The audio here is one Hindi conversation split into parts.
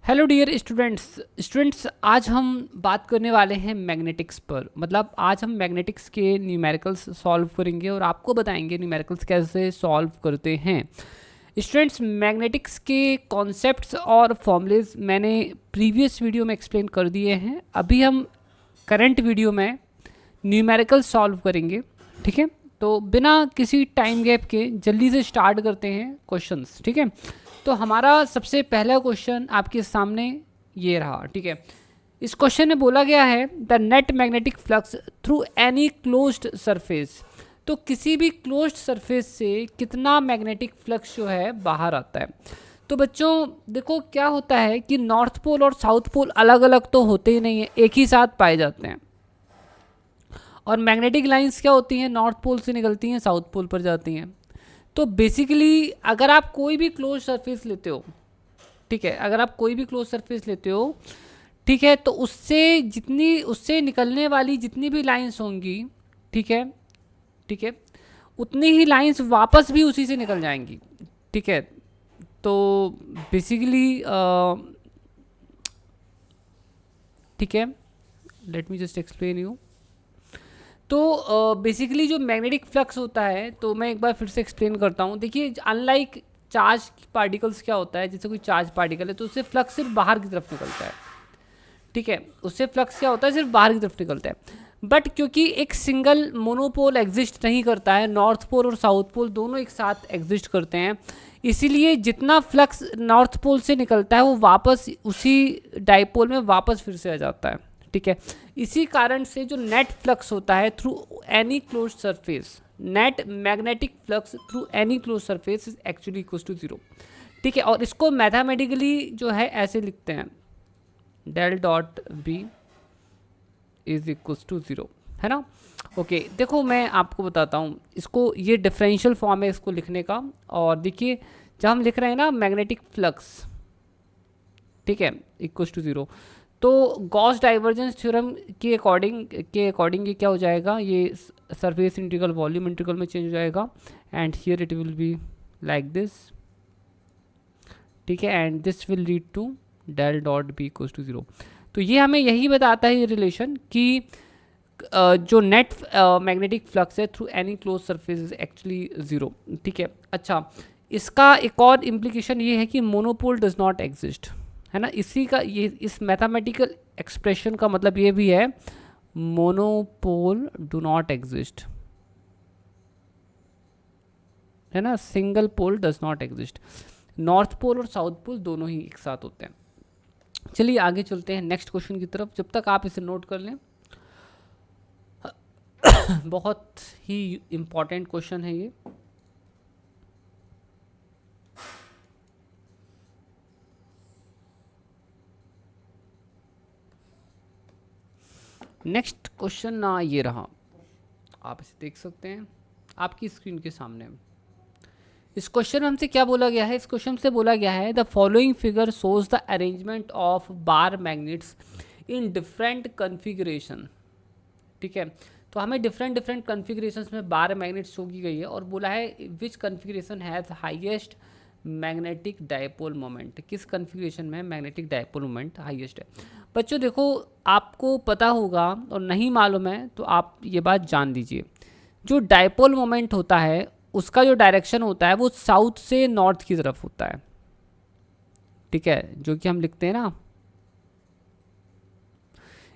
हेलो डियर स्टूडेंट्स आज हम बात करने वाले हैं मैग्नेटिक्स पर। मतलब आज हम मैग्नेटिक्स के न्यूमेरिकल्स सॉल्व करेंगे और आपको बताएंगे न्यूमेरिकल्स कैसे सॉल्व करते हैं। स्टूडेंट्स, मैग्नेटिक्स के कॉन्सेप्ट्स और फॉर्मूलेज मैंने प्रीवियस वीडियो में एक्सप्लेन कर दिए हैं। अभी हम करंट वीडियो में न्यूमेरिकल सॉल्व करेंगे। ठीक है, तो बिना किसी टाइम गैप के जल्दी से स्टार्ट करते हैं क्वेश्चंस। ठीक है, तो हमारा सबसे पहला क्वेश्चन आपके सामने ये रहा। ठीक है, इस क्वेश्चन में बोला गया है the net magnetic flux through any closed surface. तो किसी भी क्लोज्ड सरफेस से कितना मैग्नेटिक फ्लक्स जो है बाहर आता है। तो बच्चों देखो क्या होता है कि नॉर्थ पोल और साउथ पोल अलग अलग तो होते ही नहीं है, एक ही साथ पाए जाते हैं। और मैग्नेटिक लाइंस क्या होती हैं, नॉर्थ पोल से निकलती हैं साउथ पोल पर जाती हैं। तो बेसिकली अगर आप कोई भी क्लोज सरफेस लेते हो, ठीक है, अगर आप कोई भी क्लोज सरफेस लेते हो, ठीक है, तो उससे निकलने वाली जितनी भी लाइंस होंगी, ठीक है, ठीक है, उतनी ही लाइंस वापस भी उसी से निकल जाएंगी। ठीक है, तो बेसिकली ठीक है, let me just explain you. तो बेसिकली जो मैग्नेटिक फ्लक्स होता है, तो मैं एक बार फिर से एक्सप्लेन करता हूँ। देखिए, अनलाइक चार्ज पार्टिकल्स क्या होता है, जैसे कोई चार्ज पार्टिकल है तो उससे फ्लक्स सिर्फ बाहर की तरफ निकलता है। ठीक है, उससे फ्लक्स क्या होता है, सिर्फ बाहर की तरफ निकलता है। बट क्योंकि एक सिंगल मोनोपोल एग्जिस्ट नहीं करता है, नॉर्थ पोल और साउथ पोल दोनों एक साथ एग्जिस्ट करते हैं, इसीलिए जितना फ्लक्स नॉर्थ पोल से निकलता है वो वापस उसी डाइपोल में वापस फिर से आ जाता है। ठीक है, इसी कारण से जो नेट फ्लक्स होता है through any close surface, net magnetic flux through any close surface is actually equal to zero. ठीक है, और इसको मैथमेटिकली जो है ऐसे लिखते हैं, del dot B is equal to zero, है ना। ओके, देखो मैं आपको बताता हूँ इसको, ये डिफरेंशियल फॉर्म है इसको लिखने का। और देखिए जब हम लिख रहे हैं ना मैग्नेटिक फ्लक्स, ठीक है, इक्वल टू ज़ीरो, तो गॉस डाइवर्जेंस थ्योरम के अकॉर्डिंग ये क्या हो जाएगा, ये सरफेस इंटीग्रल वॉल्यूम इंटीग्रल में चेंज हो जाएगा। And here it will be like this. ठीक है, and this will lead to del dot B equal to zero. तो ये हमें यही बताता है ये रिलेशन कि जो नेट मैग्नेटिक फ्लक्स है through any close surface is actually zero. ठीक है, अच्छा, इसका एक और इम्प्लीकेशन ये है कि मोनोपोल डज नॉट एग्जिस्ट, है ना। इसी का ये इस मैथमेटिकल एक्सप्रेशन का मतलब ये भी है, मोनोपोल डू नॉट एग्जिस्ट, है ना, single pole does not exist. North pole और साउथ पोल दोनों ही एक साथ होते हैं। चलिए आगे चलते हैं नेक्स्ट क्वेश्चन की तरफ, जब तक आप इसे नोट कर लें। बहुत ही इम्पॉर्टेंट क्वेश्चन है ये। नेक्स्ट क्वेश्चन ना ये रहा, आप इसे देख सकते हैं आपकी स्क्रीन के सामने। इस क्वेश्चन में हमसे क्या बोला गया है, इस क्वेश्चन से बोला गया है the following figure shows the arrangement of bar magnets in different configuration. ठीक है, तो हमें डिफरेंट डिफरेंट कन्फिग्रेशंस में बार मैग्नेट शो की गई है और बोला है which configuration has highest magnetic dipole moment, किस कन्फिग्रेशन में मैग्नेटिक डायपोल मोमेंट हाईएस्ट है। बच्चों देखो, आपको पता होगा और नहीं मालूम है तो आप ये बात जान दीजिए, जो डायपोल मोमेंट होता है उसका जो डायरेक्शन होता है वो साउथ से नॉर्थ की तरफ होता है। ठीक है, जो कि हम लिखते हैं ना,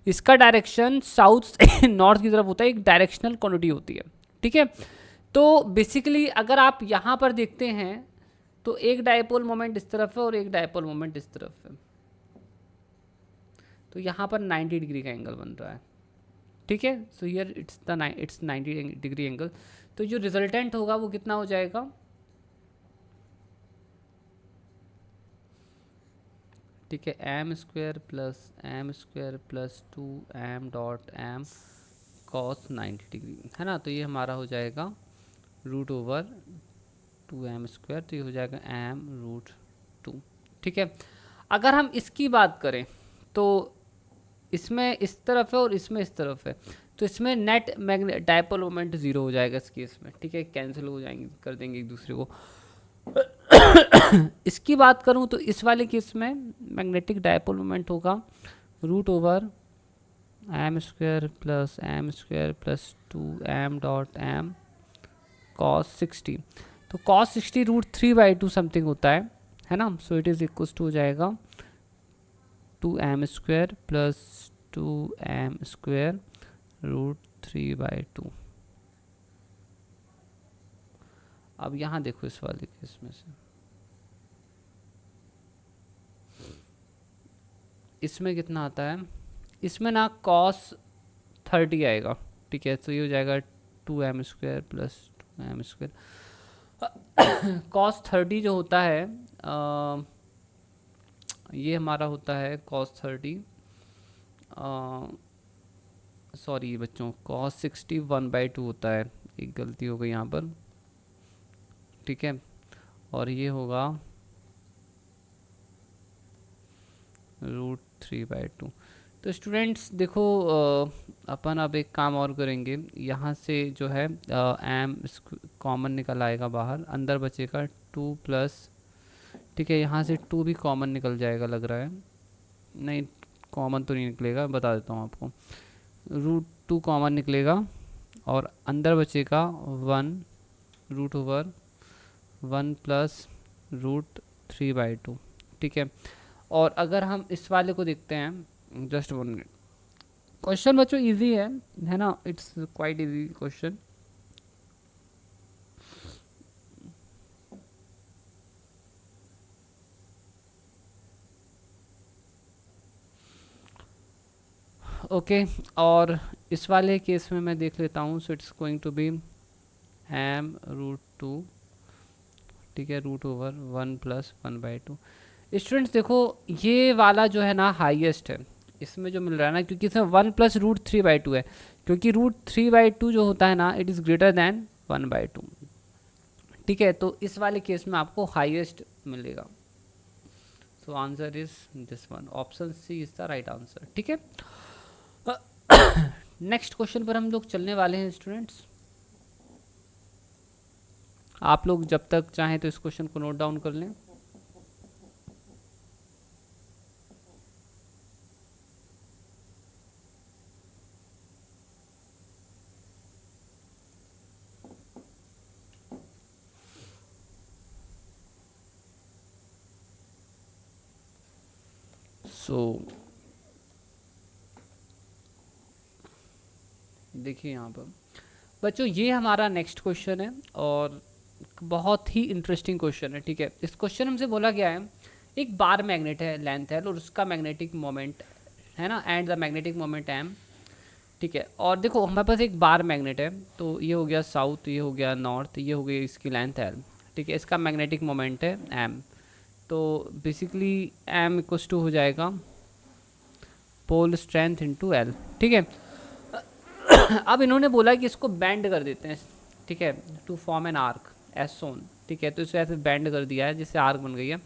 इसका डायरेक्शन साउथ से नॉर्थ की तरफ होता है, एक डायरेक्शनल क्वांटिटी होती है। ठीक है, तो बेसिकली अगर आप यहाँ पर देखते हैं तो एक डायपोल मोमेंट इस तरफ है और एक डायपोल मोमेंट इस तरफ है, तो यहाँ पर 90 डिग्री का एंगल बन रहा है। ठीक है, so here it's 90 degree angle. तो जो रिजल्टेंट होगा वो कितना हो जाएगा, ठीक है, m square plus 2m dot m cos 90 degree, है ना। तो ये हमारा हो जाएगा रूट ओवर 2m², तो ये हो जाएगा m√2। ठीक है, अगर हम इसकी बात करें तो इसमें इस तरफ है और इसमें इस तरफ है, तो इसमें net magnet dipole moment zero हो जाएगा इस केस में। ठीक है, कैंसिल हो जाएंगे, कर देंगे एक दूसरे को। इसकी बात करूं तो इस वाले केस में मैग्नेटिक डायपोल मोमेंट होगा root over m square plus 2m.m cos 60। तो कॉस 60 √3/2 समथिंग होता है ना। So it is equal to हो जाएगा 2m² प्लस 2m² √3/2। अब यहाँ देखो इस वाले केस में से इसमें कितना आता है, इसमें ना कॉस 30 आएगा, ठीक है। तो ये हो जाएगा 2m² प्लस 2m²। कॉस 30 जो होता है ये हमारा होता है कॉस 30, सॉरी बच्चों कॉस 60 1/2 होता है, एक गलती हो गई यहाँ पर, ठीक है। और ये होगा √3/2। तो स्टूडेंट्स देखो अपन अब एक काम और करेंगे, यहाँ से जो है एम कॉमन निकल आएगा बाहर, अंदर बचेगा 2 प्लस, ठीक है। यहाँ से 2 भी कॉमन निकल जाएगा लग रहा है, नहीं कॉमन तो नहीं निकलेगा, बता देता हूँ आपको। √2 कॉमन निकलेगा और अंदर बचेगा 1 रूट ओवर 1 प्लस √3/2, ठीक है। और अगर हम इस वाले को देखते हैं, जस्ट 1 मिनट, क्वेश्चन बच्चों इजी है ना, it's quite easy question. Okay और इस वाले केस में मैं देख लेता हूँ। So it's going to be m√2, ठीक है, रूट ओवर 1 प्लस 1/2। स्टूडेंट्स देखो ये वाला जो है ना हाईएस्ट है इसमें जो मिल रहा है ना, क्योंकि इसमें 1 प्लस √3/2 है, क्योंकि √3/2 जो होता है ना इट इज़ ग्रेटर देन 1/2, ठीक है। तो इस वाले केस में आपको हाईएस्ट मिलेगा। So answer is this one, option C is the right answer, ठीक है। नेक्स्ट क्वेश्चन पर हम लोग चलने वाले हैं स्टूडेंट्स। आप लोग जब तक चाहें तो इस क्वेश्चन को नोट डाउन कर लें। सो देखिए यहाँ पर बच्चों ये हमारा नेक्स्ट क्वेश्चन है और बहुत ही इंटरेस्टिंग क्वेश्चन है, ठीक है। इस क्वेश्चन हमसे बोला गया है एक बार मैग्नेट है, लेंथ है और उसका मैग्नेटिक मोमेंट है ना, and the magnetic moment m, ठीक है। और देखो हमारे पास एक बार मैग्नेट है, तो ये हो गया साउथ, ये हो गया नॉर्थ, ये हो गई इसकी लेंथ एल, ठीक है। इसका मैग्नेटिक मोमेंट है एम, तो बेसिकली एम इक्वस टू हो जाएगा पोल स्ट्रेंथ इंटू एल, ठीक है। अब इन्होंने बोला कि इसको बैंड कर देते हैं, ठीक है, to form an arc as shown, ठीक है। तो इसे ऐसे बैंड कर दिया है जिससे आर्क बन गई है,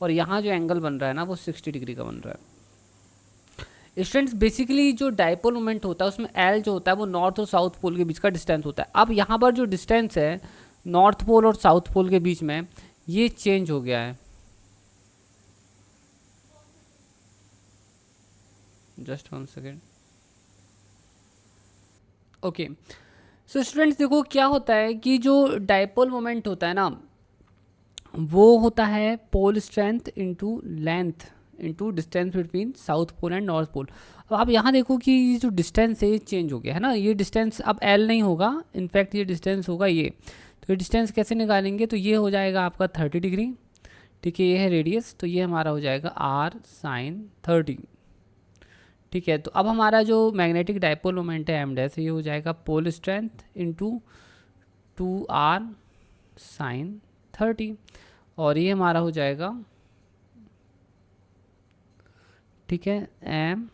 और यहाँ जो एंगल बन रहा है ना वो 60 डिग्री का बन रहा है। स्टूडेंट्स बेसिकली जो डायपोल मोमेंट होता है उसमें एल जो होता है वो नॉर्थ और साउथ पोल के बीच का डिस्टेंस होता है। अब यहाँ पर जो डिस्टेंस है नॉर्थ पोल और साउथ पोल के बीच में ये चेंज हो गया है, just 1 second. Okay so students देखो क्या होता है कि जो डायपोल मोमेंट होता है ना वो होता है pole strength into length into distance between south pole and north pole. अब आप यहाँ देखो कि ये जो डिस्टेंस है ये चेंज हो गया है ना, ये डिस्टेंस अब एल नहीं होगा, इनफैक्ट ये डिस्टेंस होगा ये। तो ये डिस्टेंस कैसे निकालेंगे, तो ये हो जाएगा आपका 30 डिग्री, ठीक है। ये है रेडियस, तो ये हमारा हो जाएगा r sin 30, ठीक है। तो अब हमारा जो मैग्नेटिक डायपोल मोमेंट है एम डैश, ये हो जाएगा pole strength into 2r sin 30, और ये हमारा हो जाएगा, ठीक है, एम,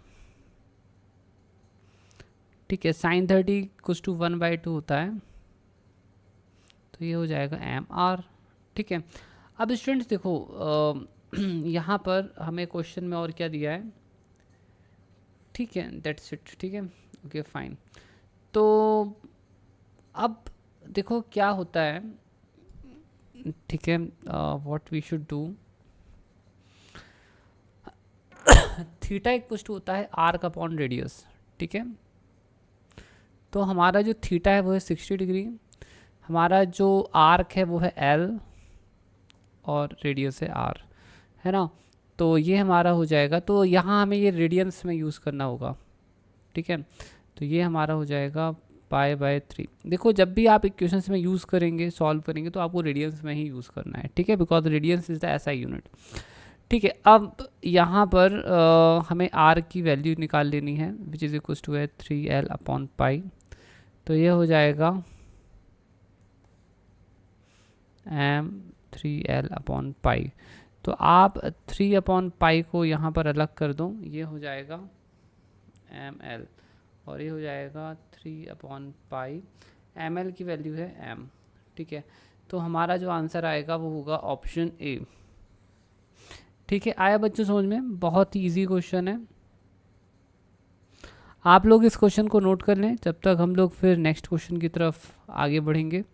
ठीक है, sin 30 कुछ टू 1/2 होता है, तो ये हो जाएगा एम आर, ठीक है। अब स्टूडेंट्स देखो यहाँ पर हमें क्वेश्चन में और क्या दिया है, ठीक है, दैट्स इट, ठीक है, ओके फाइन। तो अब देखो क्या होता है, ठीक है, what we should do, theta equal to होता है आर्क अपॉन रेडियस। ठीक है, तो हमारा जो थीटा है वो है 60 डिग्री, हमारा जो आर्क है वो है एल, और रेडियस है आर, है ना। तो ये हमारा हो जाएगा, तो यहाँ हमें ये रेडियंस में यूज़ करना होगा। ठीक है, तो ये हमारा हो जाएगा पाई बाय 3। देखो जब भी आप इक्वेशंस में यूज़ करेंगे, सॉल्व करेंगे, तो आपको रेडियंस में ही यूज़ करना है। ठीक है, because radians is the SI unit. ठीक है, अब यहाँ पर हमें आर की वैल्यू निकाल लेनी है, विच इज़ इक्वल टू है 3L अपॉन पाई। तो ये हो जाएगा M3L अपॉन पाई। तो आप 3 अपॉन पाई को यहाँ पर अलग कर दो, ये हो जाएगा ML, और ये हो जाएगा 3 अपॉन पाई। ML की वैल्यू है M। ठीक है, तो हमारा जो आंसर आएगा वो होगा ऑप्शन ए। ठीक है, आया बच्चों समझ में? बहुत ही ईजी क्वेश्चन है। आप लोग इस क्वेश्चन को नोट कर लें, जब तक हम लोग फिर नेक्स्ट क्वेश्चन की तरफ आगे बढ़ेंगे।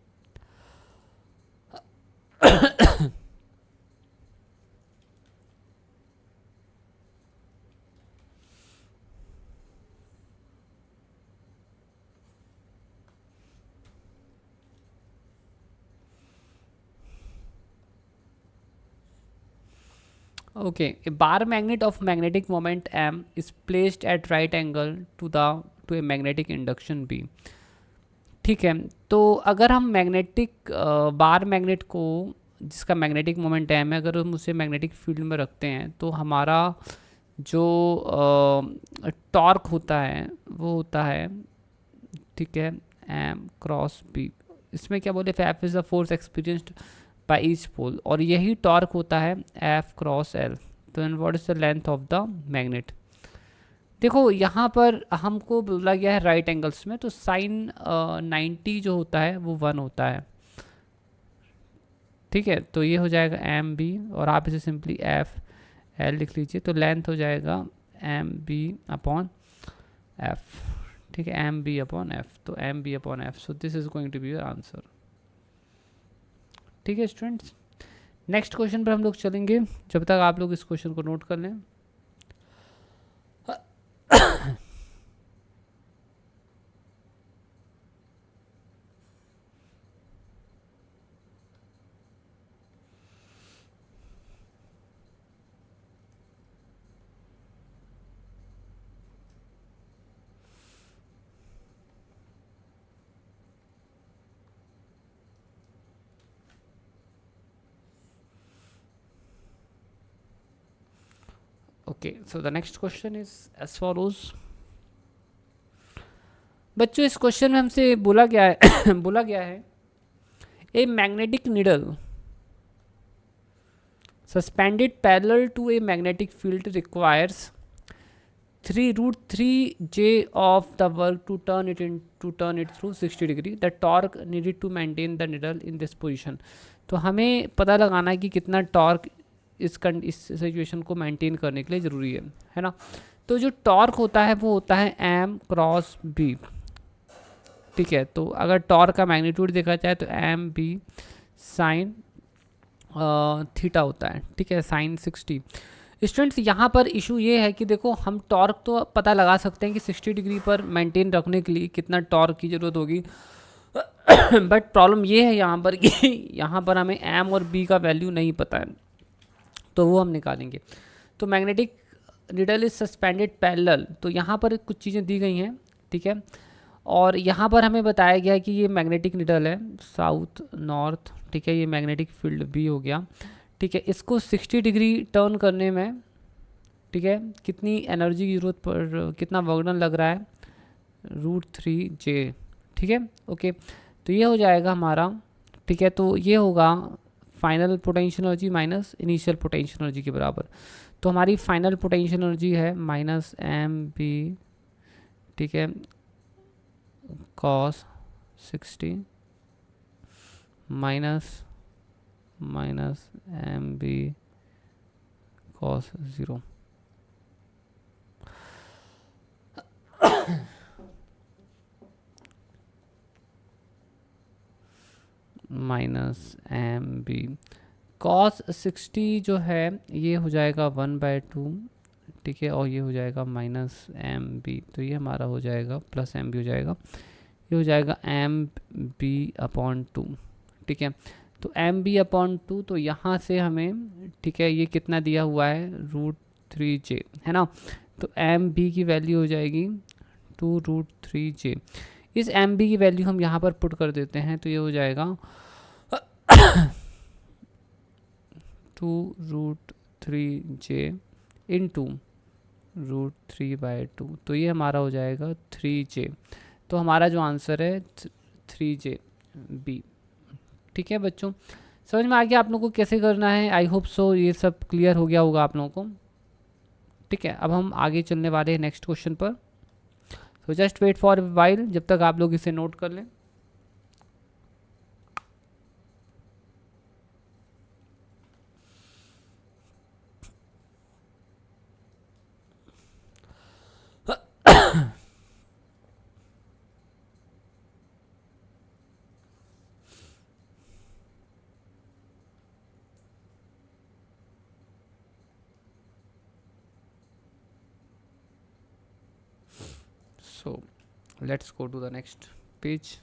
Okay, a bar magnet of magnetic moment M is placed at right angle to a magnetic induction B। ठीक है, तो अगर हम मैग्नेटिक बार मैग्नेट को, जिसका मैग्नेटिक मोमेंट M है, अगर हम उसे मैग्नेटिक फील्ड में रखते हैं, तो हमारा जो टॉर्क होता है वो होता है, ठीक है, M क्रॉस B। इसमें क्या बोले, F is the force experienced by each pole, और यही टॉर्क होता है F क्रॉस L। तो and what is the length of the magnet. देखो यहाँ पर हमको बोला गया है राइट एंगल्स में, तो साइन 90 जो होता है वो 1 होता है। ठीक है, तो ये हो जाएगा एम बी, और आप इसे सिंपली एफ एल लिख लीजिए, तो लेंथ हो जाएगा एम बी अपॉन एफ। ठीक है, एम बी अपॉन एफ, तो m B upon F, so this is going to be your answer. ठीक है स्टूडेंट्स, नेक्स्ट क्वेश्चन पर हम लोग चलेंगे, जब तक आप लोग इस क्वेश्चन को नोट कर लें। Okay, so the next question is as follows. बच्चों इस क्वेश्चन में हमसे बोला गया है बोला गया है a magnetic needle suspended parallel to a magnetic field requires 3√3J of the work to turn it through 60 degree. The torque needed to maintain the needle in this position. तो हमें पता लगाना है कि कितना टॉर्क इस सिचुएशन को मेंटेन करने के लिए ज़रूरी है ना। तो जो टॉर्क होता है वो होता है एम क्रॉस बी। ठीक है, तो अगर टॉर्क का मैग्नीट्यूड देखा जाए तो एम बी साइन थीटा होता है। ठीक है, साइन 60। स्टूडेंट्स यहाँ पर इशू ये है कि देखो हम टॉर्क तो पता लगा सकते हैं कि 60 डिग्री पर मेंटेन रखने के लिए कितना टॉर्क की ज़रूरत होगी बट प्रॉब्लम ये है यहाँ पर कि यहाँ पर हमें एम और बी का वैल्यू नहीं पता है, तो वो हम निकालेंगे। तो magnetic needle is suspended parallel, तो यहाँ पर कुछ चीज़ें दी गई हैं। ठीक है, और यहाँ पर हमें बताया गया है कि ये मैग्नेटिक नीडल है साउथ नॉर्थ। ठीक है, ये मैग्नेटिक फील्ड बी हो गया। ठीक है, इसको 60 डिग्री टर्न करने में, ठीक है, कितनी एनर्जी की ज़रूरत पर, कितना वर्कडन लग रहा है, √3J। ठीक है, ओके, तो ये हो जाएगा हमारा। ठीक है, तो ये होगा final potential energy minus initial potential energy के बराबर। तो हमारी फाइनल पोटेंशियल एनर्जी है माइनस एम बी, ठीक है, cos 60 minus m B cos 0 minus m B. Cos 60 जो है ये हो जाएगा 1/2, ठीक है, और ये हो जाएगा माइनस एम बी, तो ये हमारा हो जाएगा प्लस एम बी हो जाएगा, ये हो जाएगा एम बी अपॉन 2, ठीक है। तो एम बी अपॉन 2, तो यहाँ से हमें, ठीक है, ये कितना दिया हुआ है √3j, है ना। तो एम बी की वैल्यू हो जाएगी 2√3j। इस एम बी की वैल्यू हम यहाँ पर पुट कर देते हैं, तो ये हो जाएगा 2√3j इंटू √3/2, तो ये हमारा हो जाएगा 3j। तो हमारा जो आंसर है 3j बी। ठीक है बच्चों, समझ में आ गया आप लोगों को कैसे करना है? आई होप सो ये सब क्लियर हो गया होगा आप लोगों को। ठीक है, अब हम आगे चलने वाले हैं नेक्स्ट क्वेश्चन पर। So just wait for while, जब तक आप लोग इसे नोट कर लें। So let's go to the next page.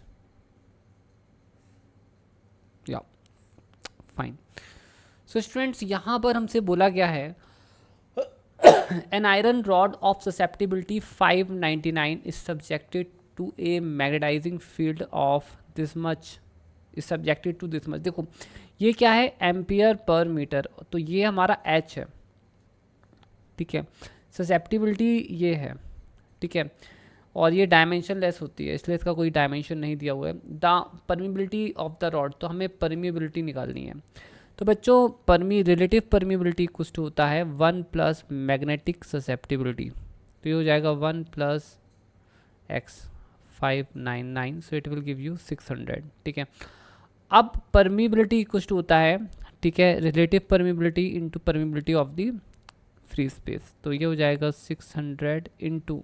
Yeah, fine. So students, यहाँ पर हमसे बोला गया है an iron rod of susceptibility 599 is subjected to a magnetizing field of this much is subjected to this much। देखो ये क्या है, एम्पियर पर मीटर, तो ये हमारा H है, ठीक है। ससेप्टिबिलिटी ये है, ठीक है, और ये डायमेंशन लेस होती है, इसलिए इसका कोई डायमेंशन नहीं दिया हुआ है। The permeability of the rod, तो हमें परमिबिलिटी निकालनी है। तो बच्चों रिलेटिव परमिबिलिटी कुछ होता है 1 प्लस मैग्नेटिक ससेप्टिबिलिटी, तो ये हो जाएगा 1 plus x 599, so it will give you 600, ठीक है। अब परमिबिलिटी कुछ होता है, ठीक है, relative permeability into permeability of the free space, तो ये हो जाएगा 600 इंटू,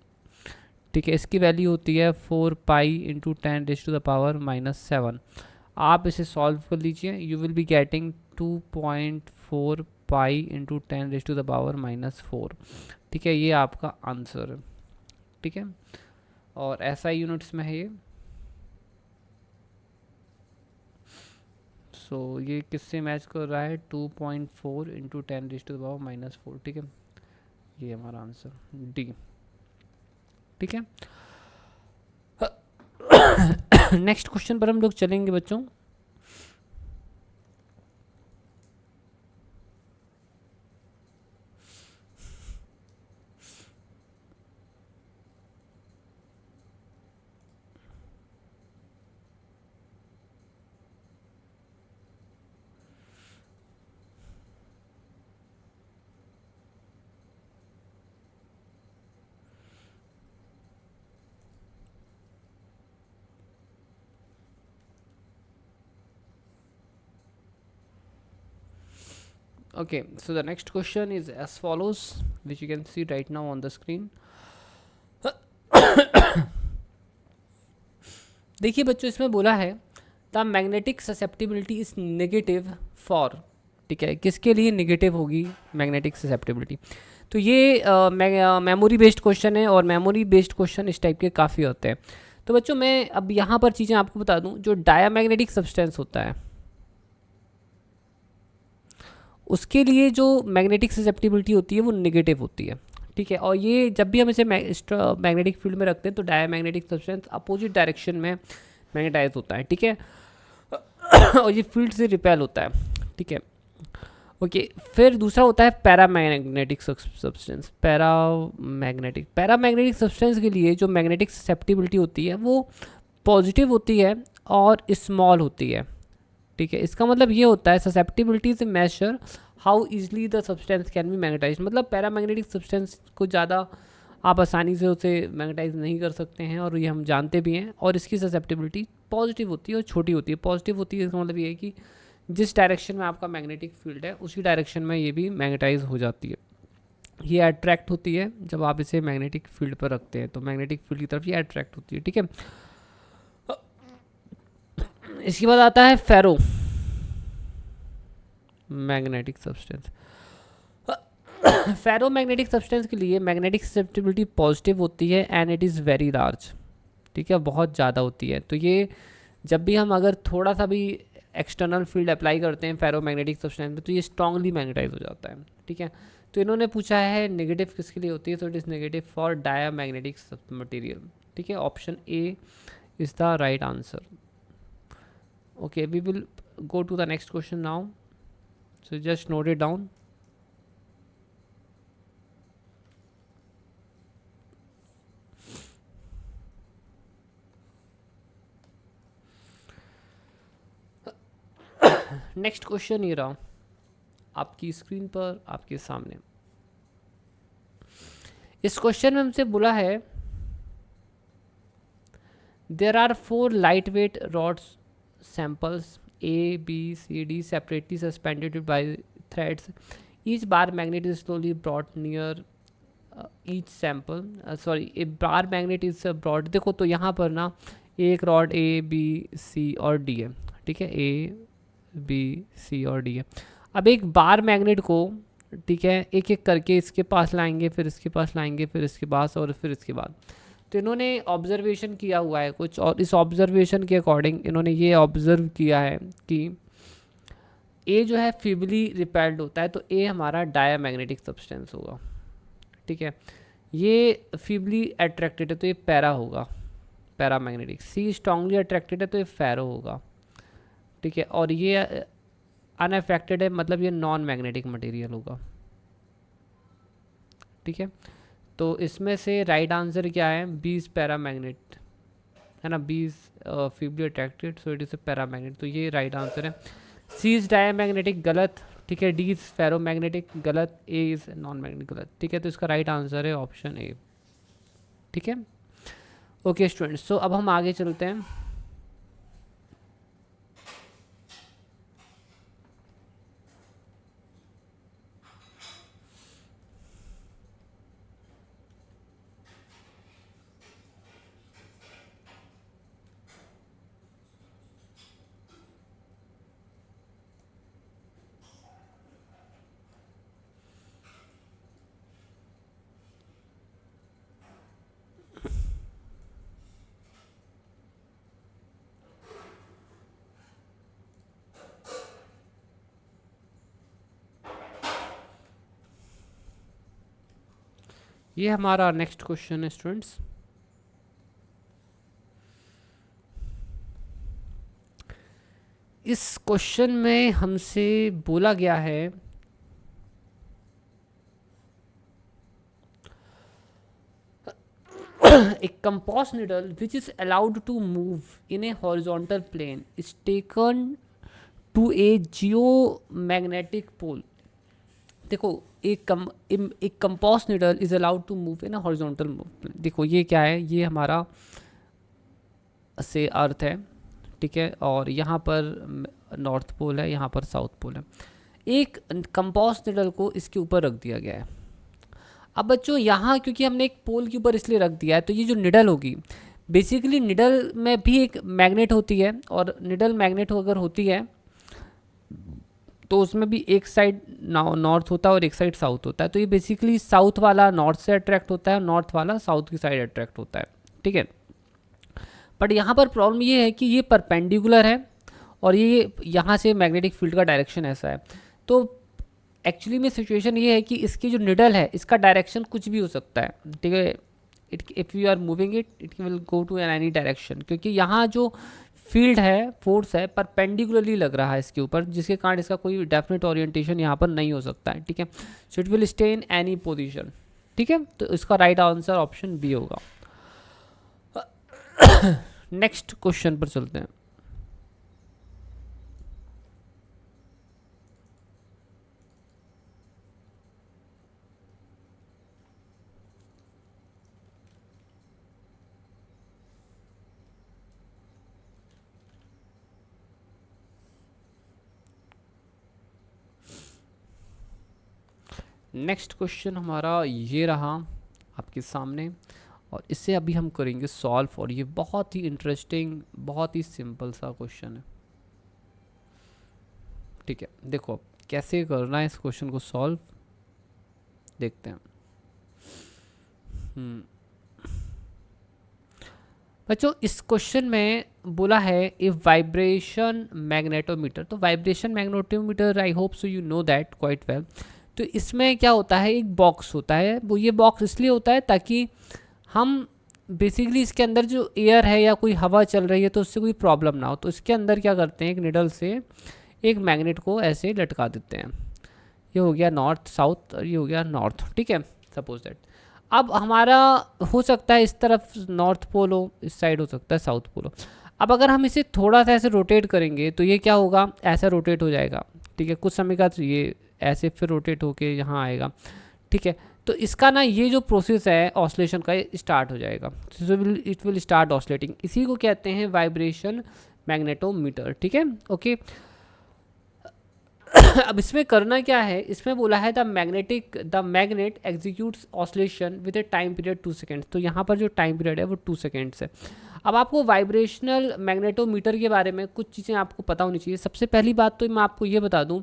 ठीक है, इसकी वैल्यू होती है 4 पाई इंटू 10⁻⁻⁷। आप इसे सॉल्व कर लीजिए, you will be getting 2.4 pi into 10⁻⁻⁴, ठीक है, ये आपका आंसर है, ठीक है। और SI यूनिट्स में है ये। सो ये किससे मैच कर रहा है, 2.4 इंटू 10⁻⁻⁴, ठीक है, ये हमारा आंसर डी, ठीक है। नेक्स्ट क्वेश्चन पर हम लोग चलेंगे बच्चों। Okay, so the next question is as follows, which you can see right now on the screen. देखिए बच्चों, इसमें बोला है the magnetic susceptibility is negative for, ठीक है, किसके लिए नेगेटिव होगी मैग्नेटिक ससेप्टिबिलिटी? तो ये मेमोरी बेस्ड क्वेश्चन है, और मेमोरी बेस्ड क्वेश्चन इस टाइप के काफ़ी होते हैं। तो बच्चों मैं अब यहाँ पर चीज़ें आपको बता दूँ, जो डायामैग्नेटिक सब्सटेंस होता है उसके लिए जो मैग्नेटिक ससेप्टिबिलिटी होती है वो नेगेटिव होती है, ठीक है। और ये जब भी हम इसे मैग्नेटिक फील्ड में रखते हैं तो डायमैग्नेटिक सब्सटेंस अपोजिट डायरेक्शन में मैग्नेटाइज होता है, ठीक है, और ये फील्ड से रिपेल होता है, ठीक है। ओके, फिर दूसरा होता है पैरामैग्नेटिक सब्सटेंस। पैरामैग्नेटिक सब्सटेंस के लिए जो मैग्नेटिक ससेप्टिबिलिटी होती है वो पॉजिटिव होती है और स्मॉल होती है, ठीक है। इसका मतलब ये होता है susceptibility is measure how easily the substance can be magnetize, मतलब पैरामैग्नेटिक सब्सटेंस को ज़्यादा आप आसानी से उसे मैग्नेटाइज नहीं कर सकते हैं, और ये हम जानते भी हैं। और इसकी ससेप्टिबिलिटी पॉजिटिव होती है और छोटी होती है। पॉजिटिव होती है इसका मतलब ये है कि जिस डायरेक्शन में आपका मैग्नेटिक फील्ड है उसी डायरेक्शन में ये भी मैग्नेटाइज हो जाती है। ये अट्रैक्ट होती है जब आप इसे मैग्नेटिक फील्ड पर रखते हैं, तो मैग्नेटिक फील्ड की तरफ ये अट्रैक्ट होती है, ठीक है। इसके बाद आता है ferromagnetic substance. Ferromagnetic substance के लिए मैग्नेटिक ससेप्टिबिलिटी पॉजिटिव होती है and it is very large, ठीक है, बहुत ज़्यादा होती है। तो ये जब भी हम अगर थोड़ा सा भी एक्सटर्नल फील्ड अप्लाई करते हैं फेरोमैग्नेटिक सब्सटेंस में तो ये स्ट्रांगली मैग्नेटाइज हो जाता है, ठीक है। तो इन्होंने पूछा है नेगेटिव किसके लिए होती है, तो it is negative for diamagnetic material, ठीक है। Option A is the right answer. Okay, we will go to the next question now, so just note it down. Next question ये रहा आपकी स्क्रीन पर, आपके सामने। इस क्वेश्चन में हमसे बोला है there are 4 light weight rods samples A, B, C, D separately suspended by threads. Each bar magnet is slowly brought near each sample. A bar magnet is brought. देखो तो यहाँ पर ना एक रॉड A, B, C और D है, ठीक है, A, B, C और D है। अब एक बार मैग्नेट को, ठीक है, एक एक करके इसके पास लाएंगे, फिर इसके पास लाएंगे, फिर इसके पास और फिर इसके बाद। तो इन्होंने ऑब्जर्वेशन किया हुआ है कुछ, और इस ऑब्जर्वेशन के अकॉर्डिंग इन्होंने ये ऑब्जर्व किया है कि ए जो है फीबली रिपेल्ड होता है, तो ए हमारा डायामैग्नेटिक सब्सटेंस होगा, ठीक है। ये फीबली अट्रैक्टेड है तो ये पैरा होगा, पैरामैग्नेटिक। सी स्ट्रांगली अट्रैक्टेड है तो ये फेरो होगा, ठीक है। और ये अनअफेक्टेड है, मतलब ये नॉन मैग्नेटिक मटेरियल होगा, ठीक है। तो इसमें से राइट आंसर क्या है, बी इज पैरामैग्नेट, है ना, B is feebly attracted so it is a paramagnet, तो ये राइट आंसर है। सी इज डायामैग्नेटिक, गलत, ठीक है। डी इज फेरोमैग्नेटिक, गलत। ए इज नॉन मैग्नेटिक, गलत, ठीक है। तो इसका राइट आंसर है ऑप्शन ए, ठीक है। ओके स्टूडेंट्स, सो अब हम आगे चलते हैं। ये हमारा नेक्स्ट क्वेश्चन है स्टूडेंट्स। इस क्वेश्चन में हमसे बोला गया है a compost needle which is allowed to move in a horizontal plane is taken to a geomagnetic pole. देखो एक compass needle is allowed to move in a horizontal move. देखो ये क्या है, ये हमारा से अर्थ है, ठीक है, और यहाँ पर नॉर्थ पोल है, यहाँ पर साउथ पोल है। एक कंपोस्ट नीडल को इसके ऊपर रख दिया गया है। अब बच्चों यहाँ क्योंकि हमने एक पोल के ऊपर इसलिए रख दिया है, तो ये जो निडल होगी, बेसिकली निडल में भी एक मैग्नेट होती है, और निडल मैग्नेट अगर होती है तो उसमें भी एक साइड नॉर्थ होता है और एक साइड साउथ होता है। तो ये बेसिकली साउथ वाला नॉर्थ से अट्रैक्ट होता है और नॉर्थ वाला साउथ की साइड अट्रैक्ट होता है, ठीक है। बट यहाँ पर प्रॉब्लम ये है कि ये परपेंडिकुलर है और ये यहाँ से मैग्नेटिक फील्ड का डायरेक्शन ऐसा है। तो एक्चुअली में सिचुएशन ये है कि इसकी जो निडल है इसका डायरेक्शन कुछ भी हो सकता है, ठीक है। If you are moving it will go to an any direction, क्योंकि यहाँ जो फील्ड है, फोर्स है, परपेंडिकुलरली लग रहा है इसके ऊपर, जिसके कारण इसका कोई डेफिनेट ओरिएंटेशन यहाँ पर नहीं हो सकता है, ठीक है। So it will stay in any position, ठीक है। तो इसका राइट आंसर ऑप्शन बी होगा। नेक्स्ट क्वेश्चन पर चलते हैं। नेक्स्ट क्वेश्चन हमारा ये रहा आपके सामने, और इसे अभी हम करेंगे सॉल्व, और ये बहुत ही इंटरेस्टिंग, बहुत ही सिंपल सा क्वेश्चन है, ठीक है। देखो कैसे करना है इस क्वेश्चन को सॉल्व, देखते हैं। बच्चों इस क्वेश्चन में बोला है ए वाइब्रेशन मैग्नेटोमीटर। तो vibration magnetometer, I hope so you know that quite well. तो इसमें क्या होता है, एक बॉक्स होता है, वो ये बॉक्स इसलिए होता है ताकि हम बेसिकली इसके अंदर जो एयर है या कोई हवा चल रही है तो उससे कोई प्रॉब्लम ना हो। तो इसके अंदर क्या करते हैं, एक निडल से एक मैग्नेट को ऐसे लटका देते हैं। ये हो गया नॉर्थ साउथ और ये हो गया नॉर्थ, ठीक है, सपोज दैट। अब हमारा हो सकता है इस तरफ नॉर्थ पोल हो, इस साइड हो सकता है साउथ पोल हो। अब अगर हम इसे थोड़ा सा ऐसे रोटेट करेंगे तो ये क्या होगा, ऐसा रोटेट हो जाएगा, ठीक है। कुछ समय का ये ऐसे फिर रोटेट होके यहाँ आएगा, ठीक है। तो इसका ना ये जो प्रोसेस है ऑसिलेशन का, ये स्टार्ट हो जाएगा, इट विल स्टार्ट ऑसिलेटिंग। इसी को कहते हैं वाइब्रेशन मैग्नेटोमीटर, ठीक है, ओके। अब इसमें करना क्या है, इसमें बोला है the magnet executes oscillation with A time period 2 seconds. तो यहाँ पर जो टाइम पीरियड है वो 2 सेकेंड्स है। अब आपको वाइब्रेशनल मैग्नेटोमीटर के बारे में कुछ चीज़ें आपको पता होनी चाहिए। सबसे पहली बात तो मैं आपको ये बता दूं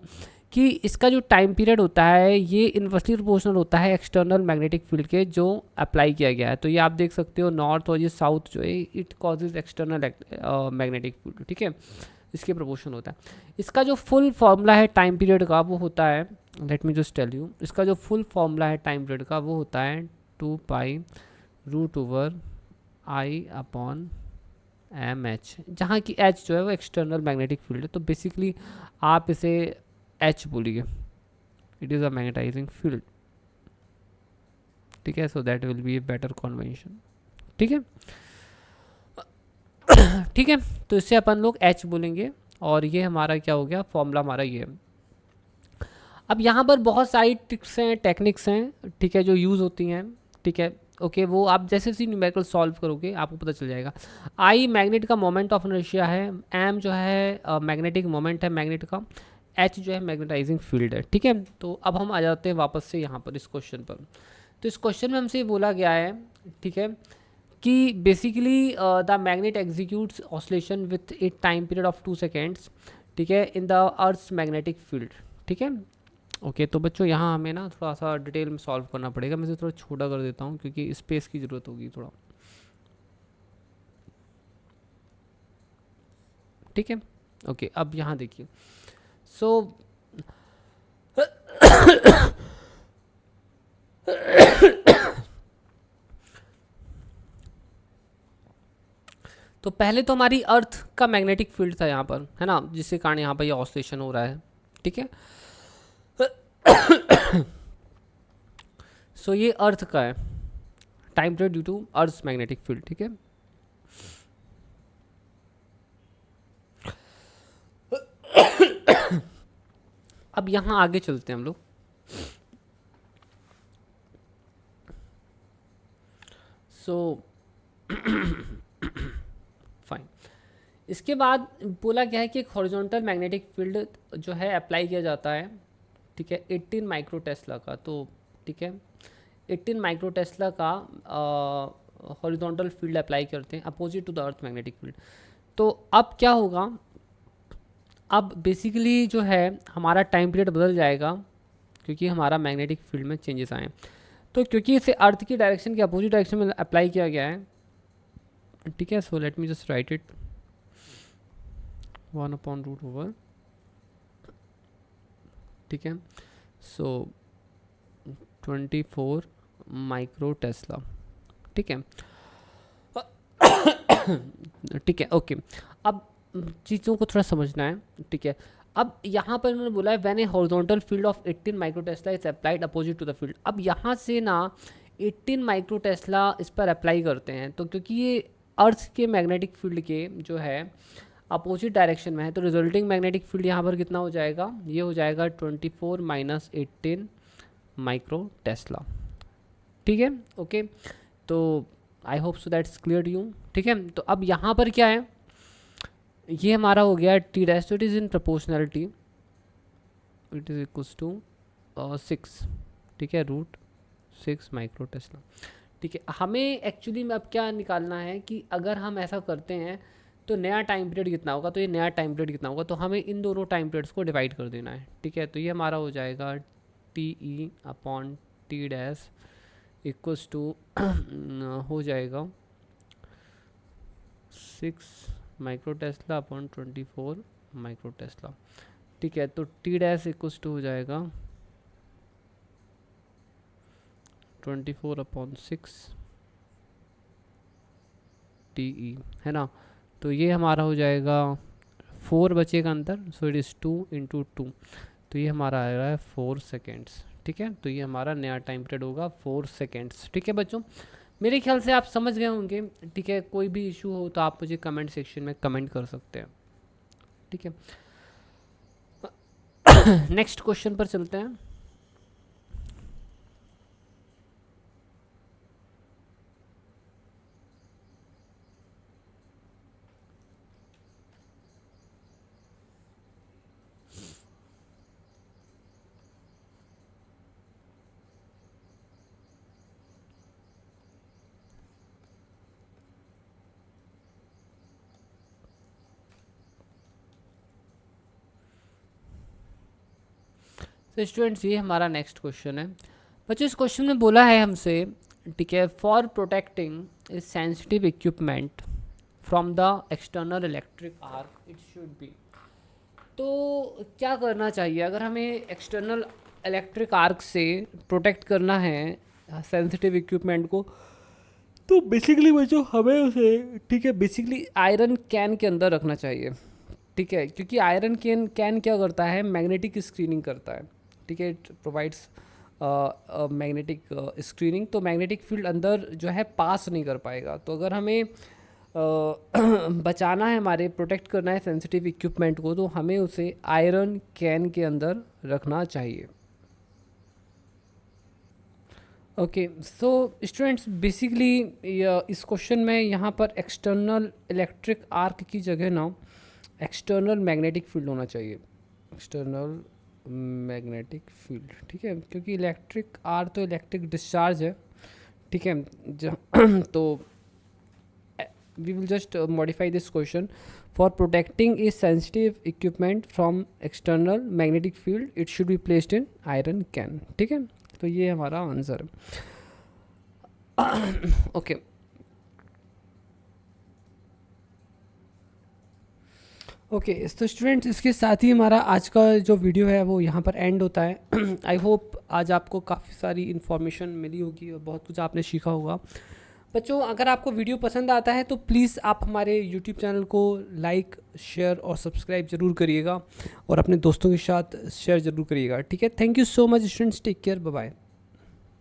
कि इसका जो टाइम पीरियड होता है ये इन्वर्सली प्रोपोर्शनल होता है एक्सटर्नल मैग्नेटिक फील्ड के जो अप्लाई किया गया है। तो ये आप देख सकते हो नॉर्थ और ये साउथ जो है it causes external magnetic field, ठीक है, इसके प्रोपोर्शन होता है। इसका जो फुल फॉर्मूला है टाइम पीरियड का वो होता है, let me just tell you, इसका जो फुल फॉर्मूला है टाइम पीरियड का वो होता है 2π√/I/mh, जहाँ की h जो है वो एक्सटर्नल मैग्नेटिक फील्ड है। तो बेसिकली आप इसे h बोलिए, it is a magnetizing field, ठीक है। So that will be a better convention, ठीक है, ठीक है। तो इससे अपन लोग h बोलेंगे और ये हमारा क्या हो गया, फॉर्मूला हमारा ये है। अब यहाँ पर बहुत सारी ट्रिक्स हैं, टेक्निक्स हैं, ठीक है, जो यूज़ होती हैं, ठीक है, ओके। वो आप जैसे जैसे न्यूमेरिकल सॉल्व करोगे आपको पता चल जाएगा। आई मैग्नेट का मोमेंट ऑफ इनर्शिया है, एम जो है मैग्नेटिक मोमेंट है मैग्नेट का, एच जो है मैग्नेटाइजिंग फील्ड है, ठीक है। तो अब हम आ जाते हैं वापस से यहाँ पर इस क्वेश्चन पर। तो इस क्वेश्चन में हमसे बोला गया है, ठीक है, कि basically the magnet executes oscillation with a time period of 2 seconds, ठीक है, in the earth's magnetic field, ठीक है, ओके। तो बच्चों यहाँ हमें ना थोड़ा सा डिटेल में सॉल्व करना पड़ेगा। मैं इसे थोड़ा छोटा कर देता हूँ क्योंकि स्पेस की ज़रूरत होगी थोड़ा, ठीक है, ओके। अब यहाँ देखिए, सो तो पहले तो हमारी अर्थ का मैग्नेटिक फील्ड था यहाँ पर, है ना, जिसके कारण यहाँ पर ये ऑसिलेशन हो रहा है, ठीक है। सो ये अर्थ का है, time period due to earth magnetic field, ठीक है। अब यहाँ आगे चलते हैं हम लोग। सो फाइन, इसके बाद बोला गया है कि एक हॉरिजॉन्टल मैग्नेटिक फील्ड जो है अप्लाई किया जाता है, ठीक है, 18 माइक्रो टेस्ला का। तो ठीक है, 18 माइक्रो टेस्ला का हॉरिजॉन्टल फील्ड अप्लाई करते हैं opposite to the earth magnetic field. तो अब क्या होगा, अब बेसिकली जो है हमारा टाइम पीरियड बदल जाएगा क्योंकि हमारा मैग्नेटिक फील्ड में चेंजेस आए। तो क्योंकि इसे अर्थ की डायरेक्शन के अपोजिट डायरेक्शन में अप्लाई किया गया है, ठीक है। So let me just right it 1/√/, ठीक है। सो 24 माइक्रो टेस्ला, ठीक है, ठीक है, ओके। अब चीज़ों को थोड़ा समझना है, ठीक है। अब यहाँ पर उन्होंने बोला है when a horizontal field of 18 micro tesla is applied opposite to the field. अब यहाँ से ना 18 माइक्रो टेस्ला इस पर अप्लाई करते हैं, तो क्योंकि ये अर्थ के मैग्नेटिक फील्ड के जो है अपोजिट डायरेक्शन में है, तो रिजल्टिंग मैग्नेटिक फील्ड यहाँ पर कितना हो जाएगा, ये हो जाएगा 24 माइनस 18 माइक्रो टेस्ला, ठीक है, ओके। तो I hope so that's clear you, ठीक है। तो अब यहाँ पर क्या है, ये हमारा हो गया टी डैश, तो it is in proportionality, it is equals to 6, ठीक है, √6 माइक्रो टेस्ला, ठीक है। हमें एक्चुअली में अब क्या निकालना है कि अगर हम ऐसा करते हैं तो नया टाइम पीरियड कितना होगा, तो ये नया टाइम पीरियड कितना होगा, तो हमें इन दोनों टाइम पीरियड्स को डिवाइड कर देना है, ठीक है। तो ये हमारा हो जाएगा T E upon T dash equals to हो जाएगा 6 micro tesla upon 24 micro tesla, ठीक है। तो टी डैश इक्वल्स टू हो जाएगा 24 अपॉन 6 टी ई, है ना। तो ये हमारा हो जाएगा 4 बचेगा अंदर, सो इट इज़ 2 इंटू 2, तो ये हमारा आ रहा है 4 सेकेंड्स, ठीक है। तो ये हमारा नया टाइम पीरियड होगा 4 सेकेंड्स, ठीक है बच्चों। मेरे ख्याल से आप समझ गए होंगे, ठीक है। कोई भी इशू हो तो आप मुझे कमेंट सेक्शन में कमेंट कर सकते हैं, ठीक है। नेक्स्ट क्वेश्चन पर चलते हैं। तो स्टूडेंट्स ये हमारा नेक्स्ट क्वेश्चन है बच्चों। इस क्वेश्चन में बोला है हमसे, ठीक है, for protecting A sensitive equipment from the external electric arc it should B. तो क्या करना चाहिए अगर हमें एक्सटर्नल इलेक्ट्रिक आर्क से प्रोटेक्ट करना है सेंसिटिव इक्विपमेंट को, तो बेसिकली बच्चों हमें उसे, ठीक है, बेसिकली आयरन कैन के अंदर रखना चाहिए, ठीक है। क्योंकि आयरन कैन क्या करता है, मैग्नेटिक स्क्रीनिंग करता है, ठीक है। इट प्रोवाइड्स मैग्नेटिक स्क्रीनिंग, तो मैग्नेटिक फील्ड अंदर जो है पास नहीं कर पाएगा। तो अगर हमें बचाना है, हमारे प्रोटेक्ट करना है सेंसिटिव इक्विपमेंट को, तो हमें उसे आयरन कैन के अंदर रखना चाहिए। ओके, सो स्टूडेंट्स बेसिकली इस क्वेश्चन में यहाँ पर एक्सटर्नल इलेक्ट्रिक आर्क की जगह ना एक्सटर्नल मैग्नेटिक फील्ड होना चाहिए, एक्सटर्नल मैग्नेटिक फील्ड, ठीक है। क्योंकि इलेक्ट्रिक आर तो इलेक्ट्रिक डिस्चार्ज है, ठीक है। तो we will just modify this question, for protecting is sensitive equipment from external magnetic field it should be placed in iron can, ठीक है। तो ये हमारा आंसर है। ओके ओके, तो स्टूडेंट्स इसके साथ ही हमारा आज का जो वीडियो है वो यहाँ पर एंड होता है। आई होप आज आपको काफ़ी सारी इन्फॉर्मेशन मिली होगी और बहुत कुछ आपने सीखा होगा। बच्चों अगर आपको वीडियो पसंद आता है तो प्लीज़ आप हमारे यूट्यूब चैनल को लाइक, शेयर और सब्सक्राइब ज़रूर करिएगा और अपने दोस्तों के साथ शेयर ज़रूर करिएगा, ठीक है। Thank you so much students, take care, bye bye.